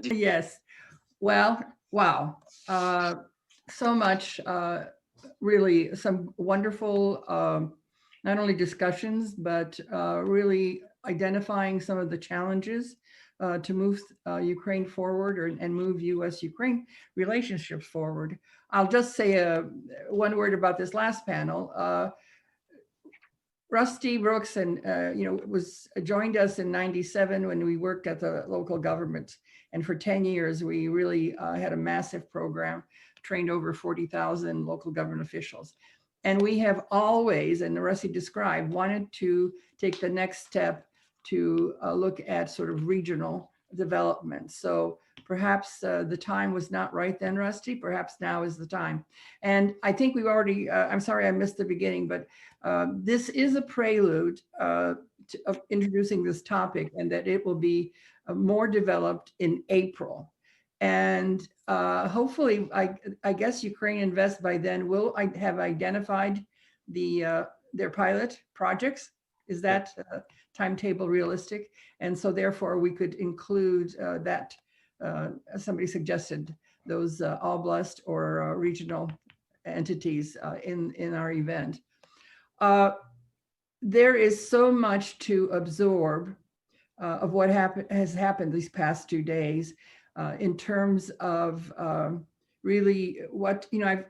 Yes. Well, wow. So much, really, some wonderful, not only discussions, but really identifying some of the challenges to move Ukraine forward and move US-Ukraine relationships forward. I'll just say one word about this last panel. Rusty Brooks was joined us in '97 when we worked at the local government. And for 10 years, we really had a massive program, trained over 40,000 local government officials. And we have always, and Rusty described, wanted to take the next step to look at sort of regional development. So perhaps the time was not right then, Rusty. Perhaps now is the time. And I think we've already, I'm sorry I missed the beginning, but this is a prelude of introducing this topic, and that it will be more developed in April. And hopefully, I guess Ukraine Invest by then will have identified their pilot projects. Is that timetable realistic? And so therefore we could include that, somebody suggested, those oblast or regional entities in our event. There is so much to absorb of what has happened these past 2 days in terms of really what, I've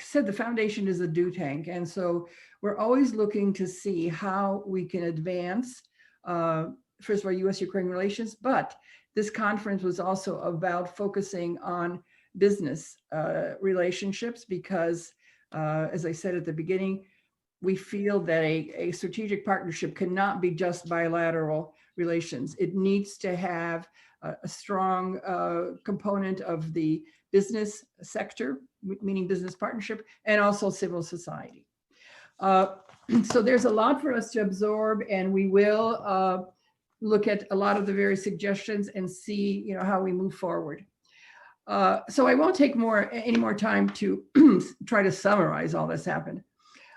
said the foundation is a do tank. And so we're always looking to see how we can advance, first of all, US-Ukraine relations, but this conference was also about focusing on business relationships because, as I said at the beginning, we feel that a strategic partnership cannot be just bilateral relations. It needs to have a strong component of the business sector, meaning business partnership, and also civil society. So there's a lot for us to absorb, and we will look at a lot of the various suggestions and see, how we move forward. So I won't take any more time to try to summarize all that's happened.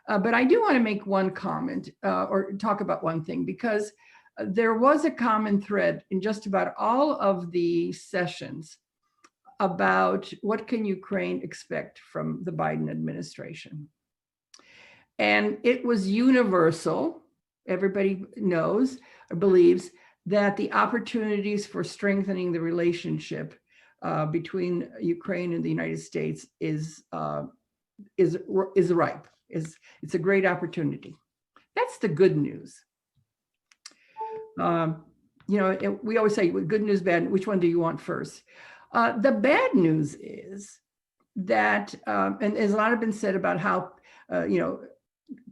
But I do want to make one comment or talk about one thing, because there was a common thread in just about all of the sessions about what can Ukraine expect from the Biden administration. And it was universal. Everybody knows or believes that the opportunities for strengthening the relationship between Ukraine and the United States is ripe. It's a great opportunity. That's the good news. We always say good news, bad, which one do you want first? The bad news is that, and there's a lot have been said about how,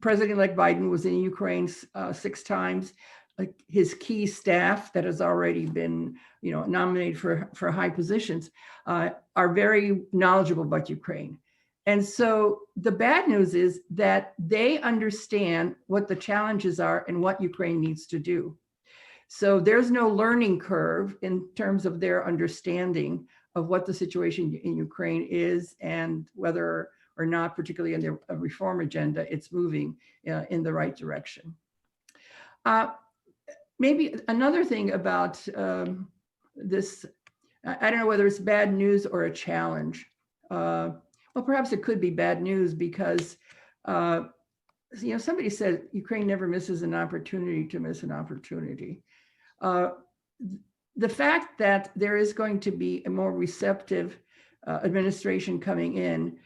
President-elect Biden was in Ukraine 6 times. Like his key staff that has already been, nominated for high positions are very knowledgeable about Ukraine. And so the bad news is that they understand what the challenges are and what Ukraine needs to do. So there's no learning curve in terms of their understanding of what the situation in Ukraine is and whether or not, particularly in their reform agenda, it's moving in the right direction. Maybe another thing about this, I don't know whether it's bad news or a challenge. Well, perhaps it could be bad news because, somebody said Ukraine never misses an opportunity to miss an opportunity. The fact that there is going to be a more receptive administration coming in,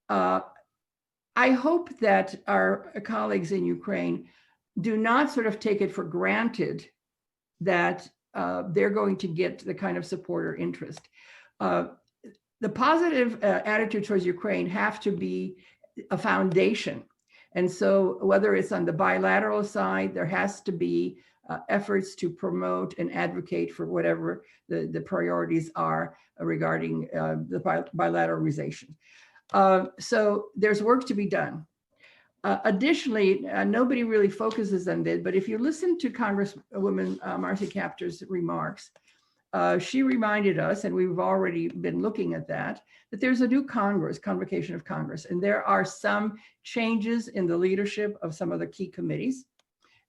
I hope that our colleagues in Ukraine do not sort of take it for granted that they're going to get the kind of support or interest. The positive attitude towards Ukraine have to be a foundation. And so whether it's on the bilateral side, there has to be efforts to promote and advocate for whatever the priorities are regarding the bilateralization. So there's work to be done. Additionally, nobody really focuses on this, but if you listen to Congresswoman Marcy Kaptur's remarks, she reminded us, and we've already been looking at that there's a new convocation of Congress, and there are some changes in the leadership of some of the key committees,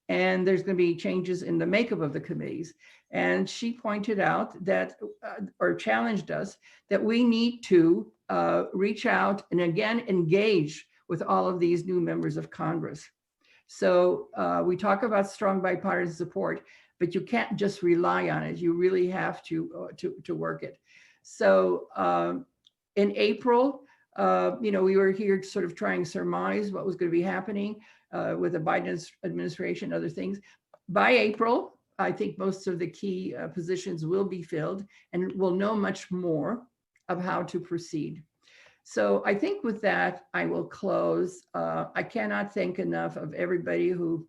and there's going to be changes in the makeup of the committees. And she pointed out that, or challenged us, that we need to reach out and again engage with all of these new members of Congress. So we talk about strong bipartisan support, but you can't just rely on it. You really have to work it. So in April, we were here sort of trying to surmise what was going to be happening with the Biden administration, other things. By April, I think most of the key positions will be filled, and we'll know much more of how to proceed. So I think with that, I will close. I cannot thank enough of everybody who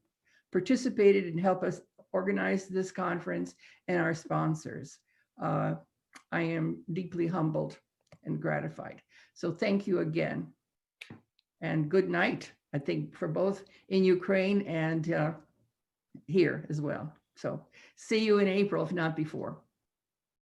participated and helped us organize this conference and our sponsors. I am deeply humbled and gratified. So thank you again. And good night, I think, for both in Ukraine and here as well. So see you in April, if not before.